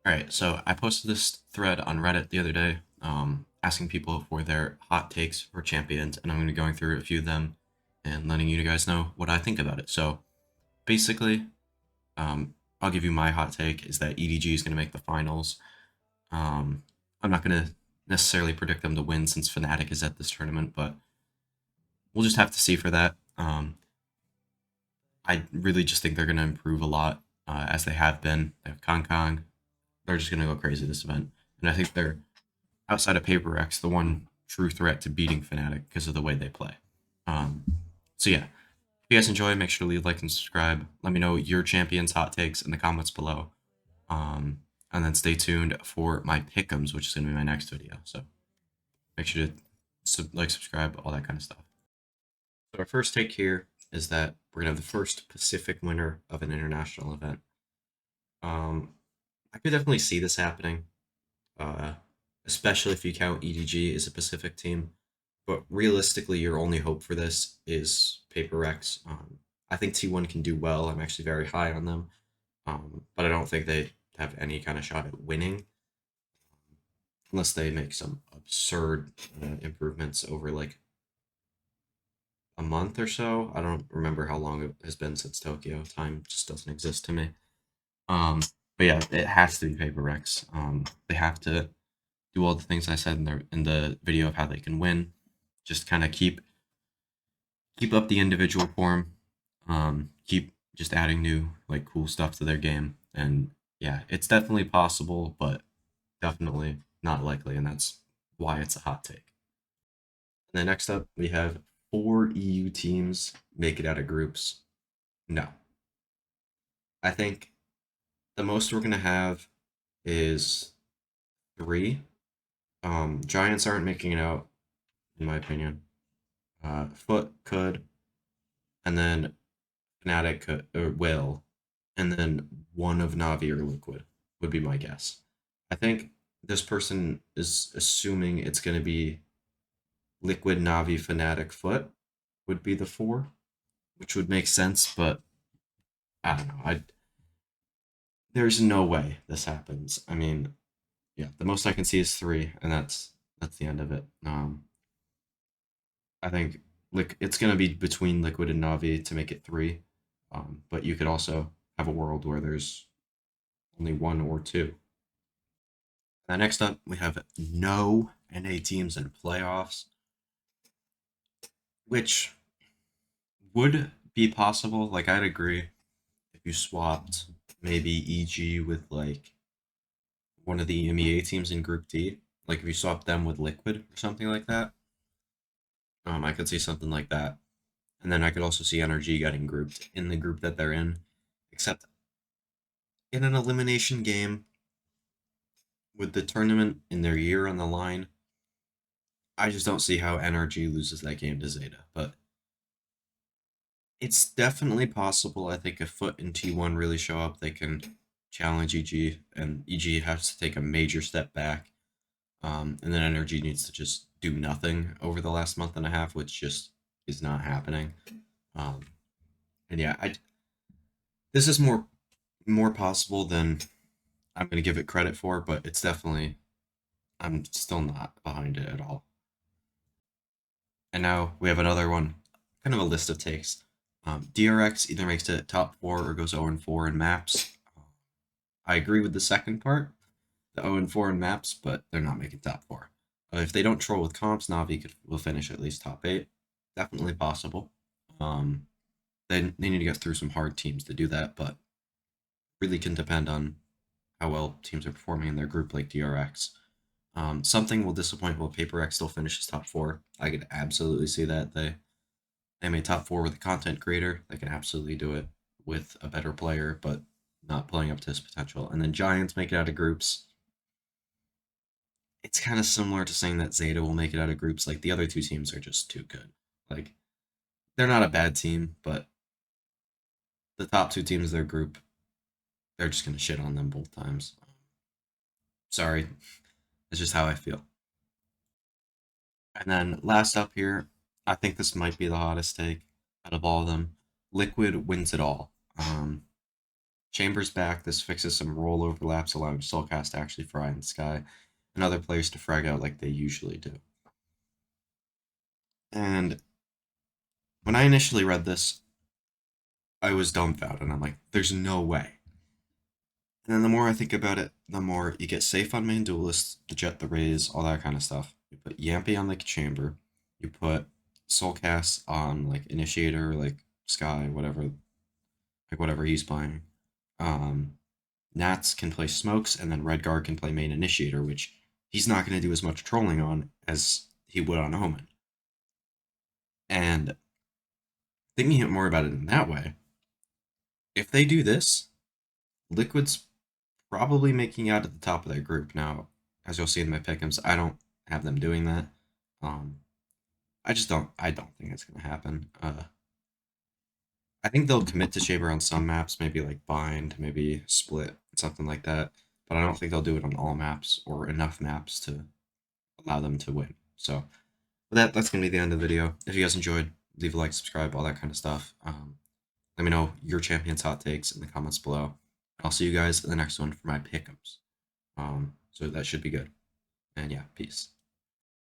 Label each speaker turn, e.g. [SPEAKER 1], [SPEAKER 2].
[SPEAKER 1] All right, so I posted this thread on Reddit the other day, asking people for their hot takes for champions, and I'm going to be going through a few of them and letting you guys know what I think about it. So basically, I'll give you my hot take is that EDG is going to make the finals. I'm not going to necessarily predict them to win since Fnatic is at this tournament, but we'll just have to see for that. I really just think they're going to improve a lot as they have been. They have Kong. They're just going to go crazy this event, and I think they're outside of Paper X, the one true threat to beating Fnatic because of the way they play. Um, so yeah, if you guys enjoy, make sure to leave a like and subscribe. Let me know your champions' hot takes in the comments below. And then stay tuned for my pick'ems, which is going to be my next video. So make sure to subscribe, all that kind of stuff. So our first take here is that we're going to have the first Pacific winner of an international event. I could definitely see this happening. Especially if you count EDG as a Pacific team. But realistically, your only hope for this is Paper Rex. I think T1 can do well. I'm actually very high on them. But I don't think they have any kind of shot at winning unless they make some absurd improvements over like a month or so. I don't remember how long it has been since Tokyo. Time just doesn't exist to me. But yeah, it has to be Paper Rex. They have to do all the things I said in the video of how they can win. Just kind of keep up the individual form. Keep just adding new like cool stuff to their game, and yeah, it's definitely possible, but definitely not likely, and that's why it's a hot take. And then next up, we have 4 EU teams make it out of groups. No, I think the most we're gonna have is 3. Giants aren't making it out, in my opinion. Foot could, and then Fnatic could, or will, and then one of Navi or Liquid would be my guess. I think this person is assuming it's going to be Liquid, Navi, Fnatic, Foot would be the 4, which would make sense, but I don't know. There's no way this happens. I mean, yeah, the most I can see is 3, and that's the end of it. I think it's going to be between Liquid and Navi to make it 3. But you could also have a world where there's only 1 or 2. Next up, we have no NA teams in playoffs, which would be possible. Like, I'd agree if you swapped maybe EG with like one of the EMEA teams in Group D. Like, if you swapped them with Liquid or something like that, I could see something like that. And then I could also see NRG getting grouped in the group that they're in, except in an elimination game with the tournament in their year on the line. I just don't see how NRG loses that game to Zeta, but it's definitely possible. I think if Foot and T1 really show up, they can challenge EG, and EG has to take a major step back. And then NRG needs to just do nothing over the last month and a half, which just is not happening. And yeah, this is more possible than I'm going to give it credit for, but it's definitely, I'm still not behind it at all. And now we have another one, kind of a list of takes. DRX either makes it top 4 or goes 0-4 in maps. I agree with the second part, the 0-4 in maps, but they're not making top 4. If they don't troll with comps, Navi will finish at least top 8. Definitely possible. They need to get through some hard teams to do that, but really can depend on how well teams are performing in their group like DRX. Something will disappoint. Will Paper X still finishes top 4? I could absolutely see that. They made top 4 with a content creator. They can absolutely do it with a better player, but not playing up to his potential. And then Giants make it out of groups. It's kind of similar to saying that Zeta will make it out of groups. Like, the other 2 teams are just too good. Like, they're not a bad team, but the top 2 teams of their group, they're just going to shit on them both times. Sorry. It's just how I feel. And then last up here, I think this might be the hottest take out of all of them. Liquid wins it all. Chamber's back. This fixes some roll overlaps, allowing Soulcast to actually fry in the sky, and other players to frag out like they usually do. And when I initially read this, I was dumbfounded. I'm like, there's no way. And then the more I think about it, the more you get safe on main duelists, the jet, the raise, all that kind of stuff. You put Yampy on like chamber, you put Soulcast on like initiator, like Sky, whatever, like whatever he's playing. Um, Nats can play smokes, and then Redguard can play main initiator, which he's not going to do as much trolling on as he would on Omen. And thinking more about it in that way, if they do this, Liquid's probably making out at the top of their group. Now, as you'll see in my pick'ems, I don't have them doing that. Um, I just don't. I don't think it's gonna happen. I think they'll commit to Shaber on some maps, maybe like Bind, maybe Split, something like that. But I don't think they'll do it on all maps or enough maps to allow them to win. So, that's gonna be the end of the video. If you guys enjoyed, leave a like, subscribe, all that kind of stuff. Let me know your champion's hot takes in the comments below. I'll see you guys in the next one for my pick'ems. So that should be good. And yeah, peace.